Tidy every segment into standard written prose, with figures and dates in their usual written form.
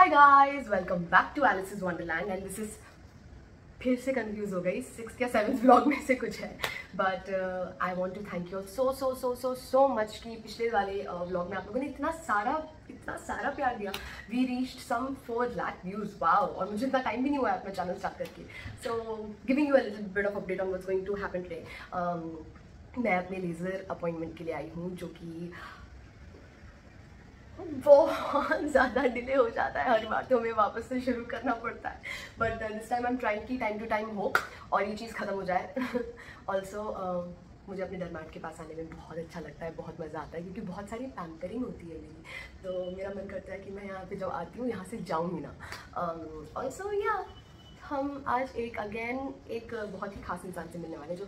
Hi guys, welcome back to Alice's Wonderland and this is फिर से confuse हो गई 6th या 7th व्लॉग में से कुछ है but I want to thank you so much कि पिछले वाले व्लॉग में आप लोगों ने इतना सारा प्यार दिया. We reached some 4 lakh views. Wow. और मुझे इतना टाइम भी नहीं हुआ अपना चैनल स्टार्ट करके. So giving you a little bit of update on what's going to happen today. मैं अपने लेज़र अपॉइंटमेंट के लिए आई हूँ जो कि बहुत ज़्यादा डिले हो जाता है. हर बार तो हमें वापस से शुरू करना पड़ता है but this time I am trying कि टाइम टू टाइम हो और ये चीज़ ख़त्म हो जाए. ऑल्सो मुझे अपने डर्मेट के पास आने में बहुत अच्छा लगता है, बहुत मज़ा आता है क्योंकि बहुत सारी पैम्परिंग होती है मेरी. तो मेरा मन करता है कि मैं यहाँ पे जब आती हूँ यहाँ से जाऊँ ही ना. ऑल्सो या हम आज एक बहुत ही खास इंसान से मिलने वाले जो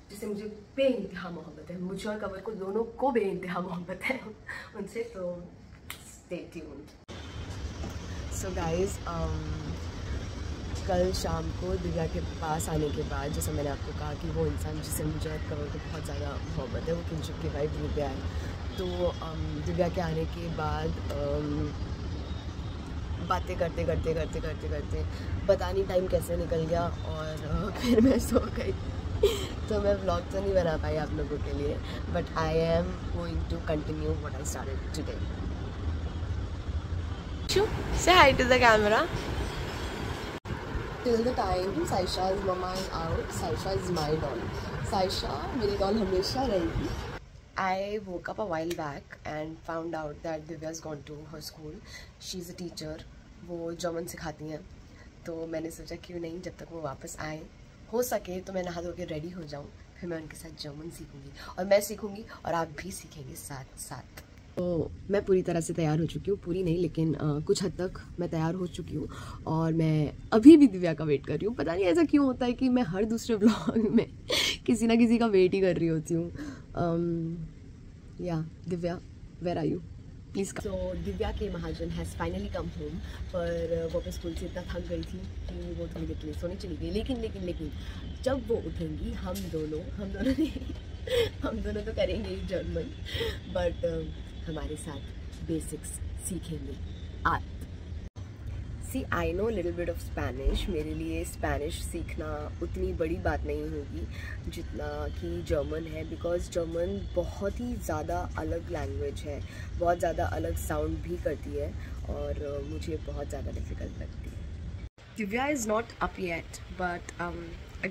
जिससे मुझे बेइंतहा मोहब्बत है. मुझे और कवर को दोनों को बेइंतहा मोहब्बत है उनसे. तो स्टे ट्यून्ड. सो गाइस, कल शाम को दिव्या के पास आने के बाद जैसा मैंने आपको कहा कि वो इंसान जिससे मुझे और कवर को बहुत ज़्यादा मोहब्बत है वो किनशिप की वाइफ दिव्या है. तो दिव्या के आने के बाद बातें करते पता नहीं टाइम कैसे निकल गया और फिर मैं सो गई. तो मैं व्लॉग तो नहीं बना पाई आप लोगों के लिए but I am going to continue what I started today. Say hi to the camera. Till the time Saisha's mama is out, Saisha is my doll. Saisha मेरी doll हमेशा रहेगी. I woke up a while back and found out that Divya's gone to her school. She's a teacher. वो German सिखाती हैं. तो मैंने सोचा क्यों नहीं जब तक वो वापस आए हो सके तो मैं नहा धो के रेडी हो जाऊँ, फिर मैं उनके साथ जर्मन सीखूंगी और मैं सीखूंगी और आप भी सीखेंगे साथ साथ. तो मैं पूरी तरह से तैयार हो चुकी हूँ, पूरी नहीं लेकिन कुछ हद तक मैं तैयार हो चुकी हूँ और मैं अभी भी दिव्या का वेट कर रही हूँ. पता नहीं ऐसा क्यों होता है कि मैं हर दूसरे व्लॉग में किसी ना किसी का वेट ही कर रही होती हूँ. या Divya, where are you please. तो दिव्या के Mahajan has finally come home. पर वो अपने स्कूल से इतना थक गई थी कि वो थोड़ी देर के लिए सोने चली गई. लेकिन जब वो उठेंगी हम दोनों तो करेंगे ही जर्मन बट हमारे साथ बेसिक्स सीखेंगे. See I know little bit of Spanish. मेरे लिए स्पेनिश सीखना उतनी बड़ी बात नहीं होगी जितना कि जर्मन है बिकॉज जर्मन बहुत ही ज़्यादा अलग लैंग्वेज है, बहुत ज़्यादा अलग साउंड भी करती है और मुझे बहुत ज़्यादा डिफ़िकल्ट लगती है. Divya is not up yet but a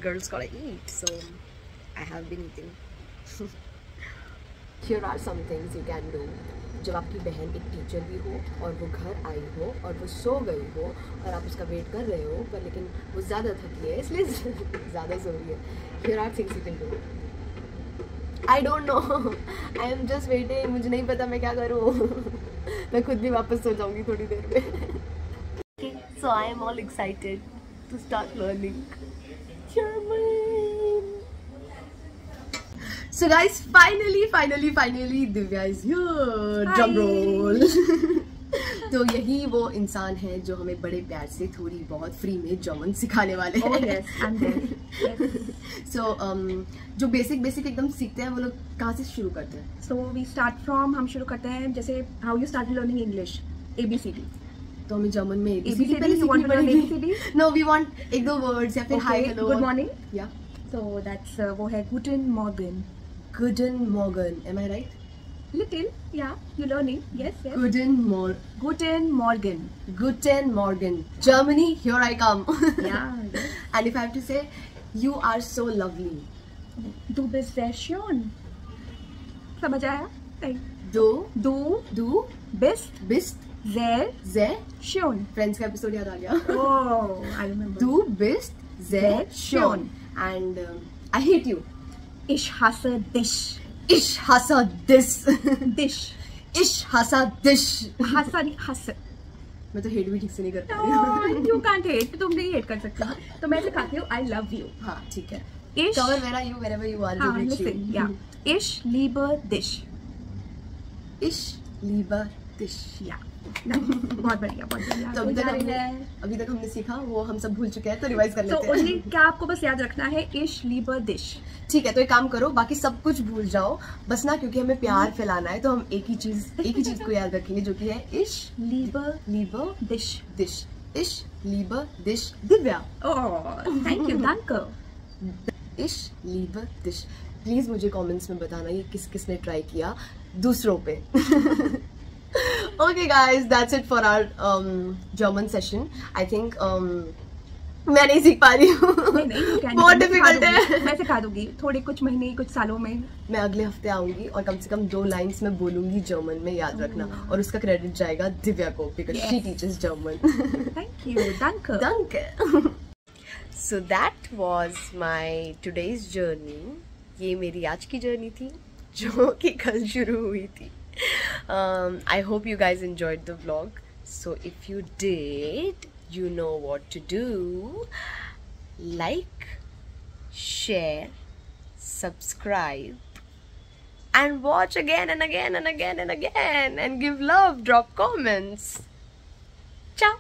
girl's gotta eat so I have been eating. Here are some things you can do. जब आपकी बहन एक टीचर भी हो और वो घर आई हो और वो सो गई हो और आप उसका वेट कर रहे हो पर लेकिन वो ज़्यादा थकी है इसलिए ज़्यादा सो रही है. Here are things you can do. I don't know. I am just waiting. मुझे नहीं पता मैं क्या करूँ. मैं खुद भी वापस सो जाऊँगी थोड़ी देर में. Okay, so I am all excited to start learning German. So guys, finally Divya is here. Drum roll. तो यही वो इंसान है जो हमें बड़े प्यार से थोड़ी बहुत फ्री में जर्मन सिखाने वाले हैं. Oh yes, I'm there. Yes. So जो बेसिक एकदम सीखते हैं वो लोग कहाँ से शुरू करते हैं? So we start from हम शुरू करते हैं जैसे how you started learning English, ABCD. तो हमें जर्मन में ABCD पहले सीखनी पड़ेगी. No, we want एक दो वर्ड्स या फिर hi hello. Good morning. Yeah. So that's वो है Guten Morgen. Guten Morgen. Am I right? Little, yeah. You're learning. Yes. Guten Morgen. Guten Morgen. Germany, here I come. Yeah. Yes. And if I have to say, you are so lovely. Du bist sehr schön. समझ आया? Du bist sehr schön. Friends का episode याद आ गया. Oh, I remember. Du bist sehr schön. And I hate you. Ich hasse dich. Ich hasse this. Dish. Ich hasse this. hasse. मैं तो hate भी ठीक से नहीं कर पा रही हूँ. You can't hate. तुम नहीं हेट कर सकती. तो मैं सिखाती हूँ I love you. हाँ ठीक है. Ich. Cover where are you? Wherever you are. हाँ listen. Yeah. Ich liebe dich. Ich liebe dich. Yeah. बहुत बढ़िया बहुत बढ़िया। तो अभी तक हमने सीखा वो हम सब भूल चुके हैं, तो रिवाइज कर लेते हैं। तो ओनली क्या आपको बस याद रखना है इश लीबर दिश। ठीक है, तो एक काम करो, बाकी सब कुछ भूल जाओ बस ना, क्योंकि हमें प्यार फैलाना है, तो हम एक ही चीज को याद रखेंगे, जो कि है इश लीबर दिश दिश। इश लीबर दिश दिव्या। Thank you danke। इश लीबर दिश। प्लीज मुझे कमेंट्स में बताना ये किसने ट्राई किया दूसरों पे। Okay guys, that's it for our German session. I think मैं नहीं सीख पा रही हूँ, बहुत डिफिकल्ट है। मैं सिखा दूंगी थोड़े कुछ महीने कुछ सालों में। मैं अगले हफ्ते आऊंगी और कम से कम 2 लाइन्स में बोलूंगी जर्मन में, याद रखना, और उसका क्रेडिट जाएगा दिव्या को, because she teaches German. Thank you danke। danke। So that was my today's journey. ये मेरी आज की जर्नी थी जो कि कल शुरू हुई थी। I hope you guys enjoyed the vlog. So if you did, you know what to do. Like, share, subscribe, and watch again and again and again and again, and give love, drop comments. Ciao.